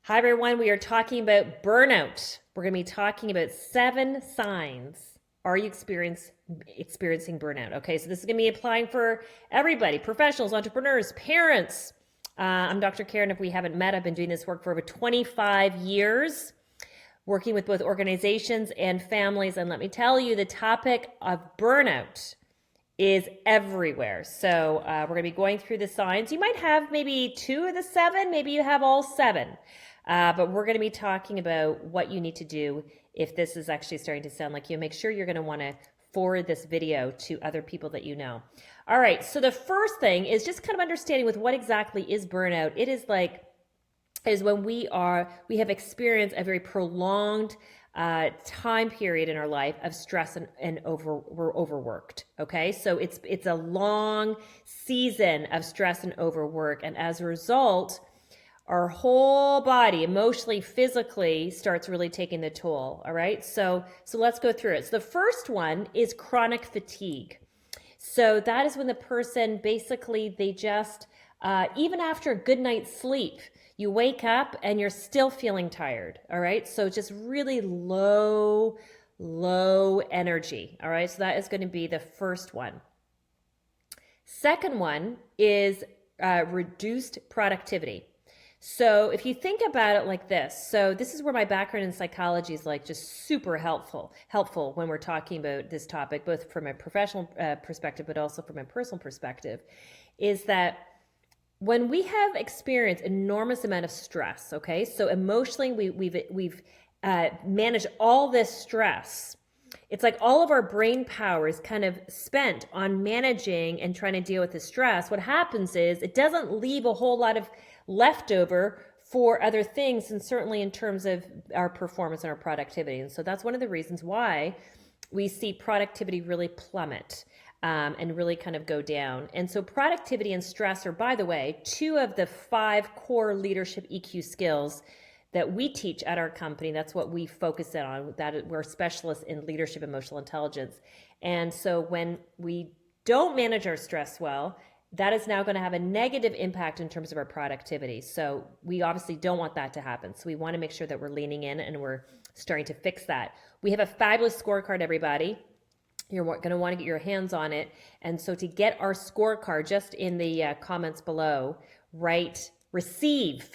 Hi, everyone. We are talking about burnout. We're going to be talking about 7 signs. Are you experiencing burnout? Okay, so this is going to be applying for everybody, professionals, entrepreneurs, parents. I'm Dr. Karen. If we haven't met, I've been doing this work for over 25 years, working with both organizations and families. And let me tell you, the topic of burnout is everywhere. So we're going to be going through the signs. You might have maybe 2 of the 7, maybe you have all 7. But we're going to be talking about what you need to do if this is actually starting to sound like you. Make sure you're going to want to forward this video to other people that you know. All right, so the first thing is just kind of understanding with what exactly is burnout. It is when we have experienced a very prolonged time period in our life of stress and we're overworked. Okay, so it's a long season of stress and overwork, and as a result, our whole body, emotionally, physically, starts really taking the toll. All right, so let's go through it. So the first one is chronic fatigue. So that is when the person basically they just even after a good night's sleep, you wake up and you're still feeling tired. All right, so just really low energy. All right, so that is going to be the first one. Second one is reduced productivity. So if you think about it like this, so this is where my background in psychology is like just super helpful when we're talking about this topic, both from a professional perspective, but also from a personal perspective, is that when we have experienced enormous amount of stress, okay, so emotionally we've managed all this stress. It's like all of our brain power is kind of spent on managing and trying to deal with the stress. What happens is it doesn't leave a whole lot of leftover for other things, and certainly in terms of our performance and our productivity. And so that's one of the reasons why we see productivity really plummet and really kind of go down. And so productivity and stress are, by the way, 2 of the 5 core leadership EQ skills that we teach at our company. That's what we focus in on. That we're specialists in leadership, emotional intelligence. And so when we don't manage our stress well, that is now going to have a negative impact in terms of our productivity. So we obviously don't want that to happen. So we want to make sure that we're leaning in and we're starting to fix that. We have a fabulous scorecard, everybody. You're going to want to get your hands on it. And so to get our scorecard, just in the comments below, write receive,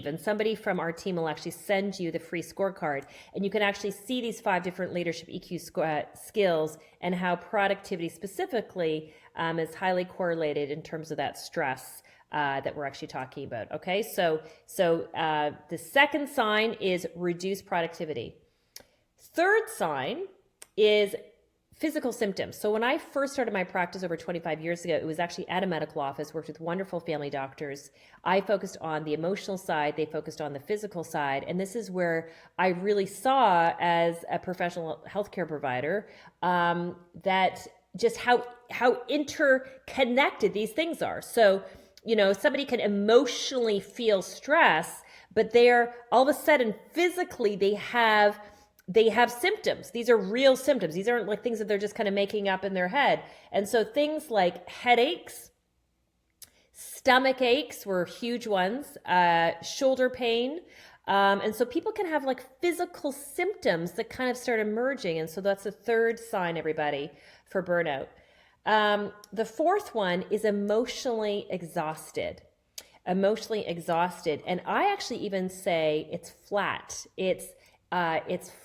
and somebody from our team will actually send you the free scorecard, and you can actually see these 5 different leadership EQ skills and how productivity specifically is highly correlated in terms of that stress that we're actually talking about. Okay, so the second sign is reduced productivity. Third sign is physical symptoms. So when I first started my practice over 25 years ago, it was actually at a medical office, worked with wonderful family doctors. I focused on the emotional side, they focused on the physical side. And this is where I really saw, as a professional healthcare provider, that just how interconnected these things are. So, you know, somebody can emotionally feel stress, but they're all of a sudden physically they have symptoms. These are real symptoms. These aren't like things that they're just kind of making up in their head. And so things like headaches, stomach aches were huge ones, shoulder pain. And so people can have like physical symptoms that kind of start emerging. And so that's the third sign, everybody, for burnout. The fourth one is emotionally exhausted. Emotionally exhausted. And I actually even say it's flat. It's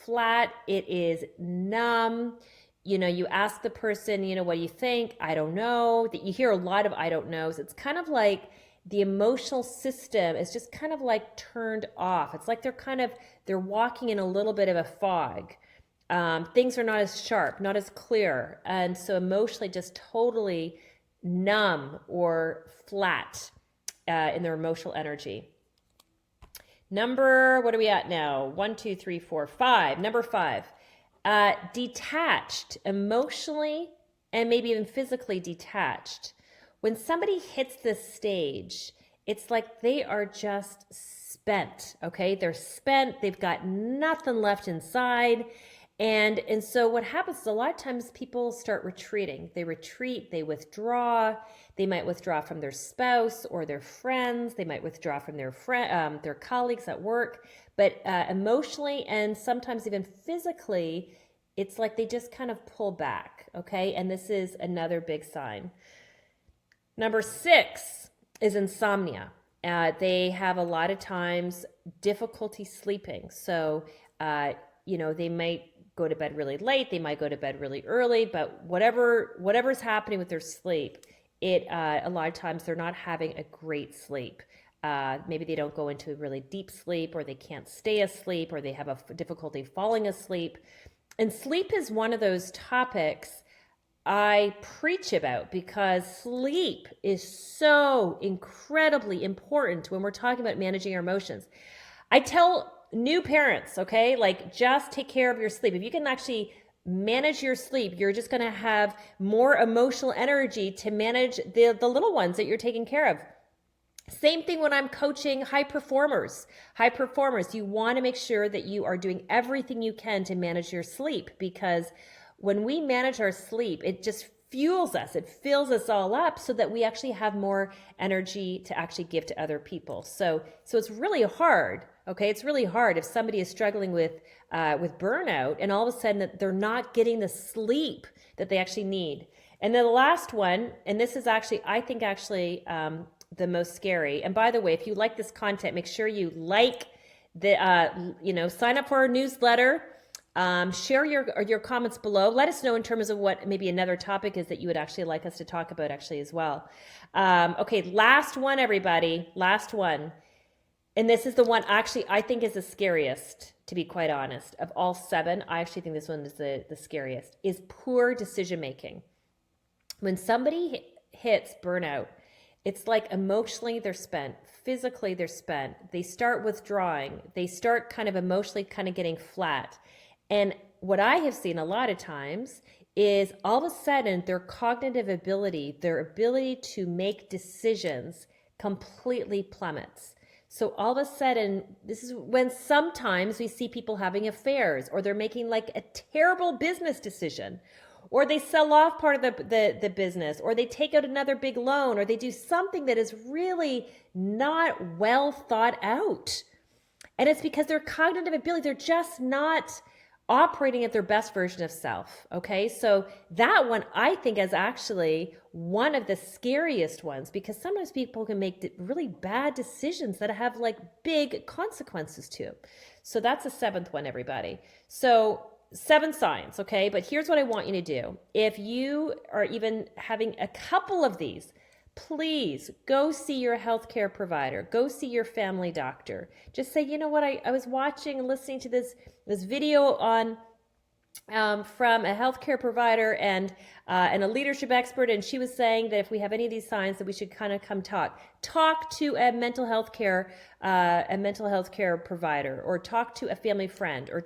flat. It is numb. You know, you ask the person, you know, what do you think? I don't know. That you hear a lot of I don't knows. It's kind of like the emotional system is just kind of like turned off. It's like they're walking in a little bit of a fog. Things are not as sharp, not as clear. And so emotionally just totally numb or flat in their emotional energy. What are we at now? 1, 2, 3, 4, 5. Number 5, detached, emotionally and maybe even physically detached. When somebody hits this stage, it's like they are just spent, okay? They're spent, they've got nothing left inside. And so what happens is a lot of times people start retreating. They retreat, they withdraw, They might withdraw from their spouse or their friends. They might withdraw from their colleagues at work. But emotionally and sometimes even physically, it's like they just kind of pull back, okay? And this is another big sign. Number 6 is insomnia. They have a lot of times difficulty sleeping. So, they might go to bed really late. They might go to bed really early, but whatever's happening with their sleep, a lot of times they're not having a great sleep. Maybe they don't go into a really deep sleep, or they can't stay asleep, or they have a difficulty falling asleep. And sleep is one of those topics I preach about, because sleep is so incredibly important when we're talking about managing our emotions. I tell new parents, okay, like, just take care of your sleep. If you can actually manage your sleep, you're just going to have more emotional energy to manage the little ones that you're taking care of. Same thing when I'm coaching high performers. You want to make sure that you are doing everything you can to manage your sleep, because when we manage our sleep, it just fuels us. It fills us all up so that we actually have more energy to actually give to other people. So it's really hard. Okay, it's really hard if somebody is struggling with burnout, and all of a sudden that they're not getting the sleep that they actually need. And then the last one, and this is actually, I think, the most scary. And by the way, if you like this content, make sure you like sign up for our newsletter. Share your comments below. Let us know in terms of what maybe another topic is that you would actually like us to talk about actually as well. Okay, last one, everybody. Last one. And this is the one actually I think is the scariest, to be quite honest. Of all 7, I actually think this one is the scariest, is poor decision making. When somebody hits burnout, it's like emotionally they're spent, physically they're spent. They start withdrawing. They start kind of emotionally kind of getting flat. And what I have seen a lot of times is all of a sudden their cognitive ability, their ability to make decisions completely plummets. So all of a sudden, this is when sometimes we see people having affairs, or they're making like a terrible business decision, or they sell off part of the business, or they take out another big loan, or they do something that is really not well thought out. And it's because their cognitive ability, they're just not operating at their best version of self. Okay, so that one I think is actually one of the scariest ones, because sometimes people can make really bad decisions that have like big consequences to them. So that's the 7th one, everybody. So 7 signs, okay? But here's what I want you to do. If you are even having a couple of these, please go see your healthcare provider. Go see your family doctor. Just say, you know what, I was watching and listening to this video on from a healthcare provider and a leadership expert, and she was saying that if we have any of these signs, that we should kind of come talk to a mental health care provider, or talk to a family friend, or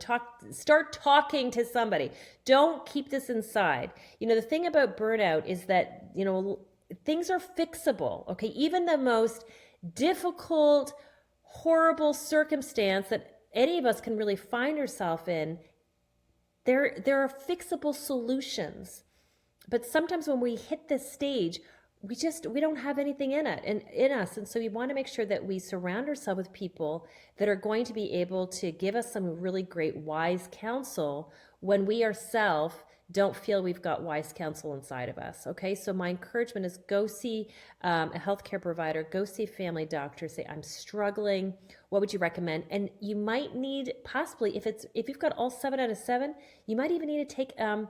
start talking to somebody. Don't keep this inside. The thing about burnout is that things are fixable. Okay, even the most difficult, horrible circumstance that any of us can really find ourselves in, there are fixable solutions. But sometimes when we hit this stage, we don't have anything in us. And so we want to make sure that we surround ourselves with people that are going to be able to give us some really great wise counsel when we ourselves don't feel we've got wise counsel inside of us. Okay, so my encouragement is go see a healthcare provider, go see a family doctor, say, I'm struggling, what would you recommend? And you might need, possibly, if you've got all 7 out of 7, you might even need to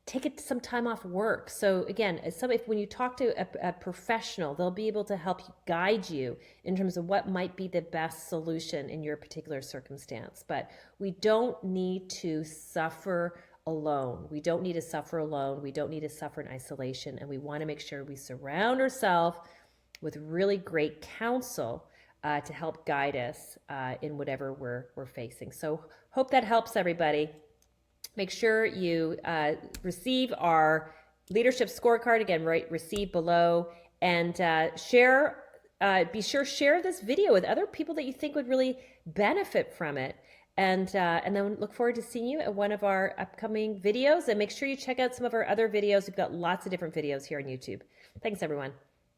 take some time off work. So again, when you talk to a professional, they'll be able to help you, guide you in terms of what might be the best solution in your particular circumstance. But we don't need to suffer alone. We don't need to suffer alone. We don't need to suffer in isolation. And we want to make sure we surround ourselves with really great counsel to help guide us in whatever we're facing. So hope that helps everybody. Make sure you receive our leadership scorecard. Again, receive below, and share. Be sure share this video with other people that you think would really benefit from it. And then look forward to seeing you at one of our upcoming videos. And make sure you check out some of our other videos. We've got lots of different videos here on YouTube. Thanks, everyone.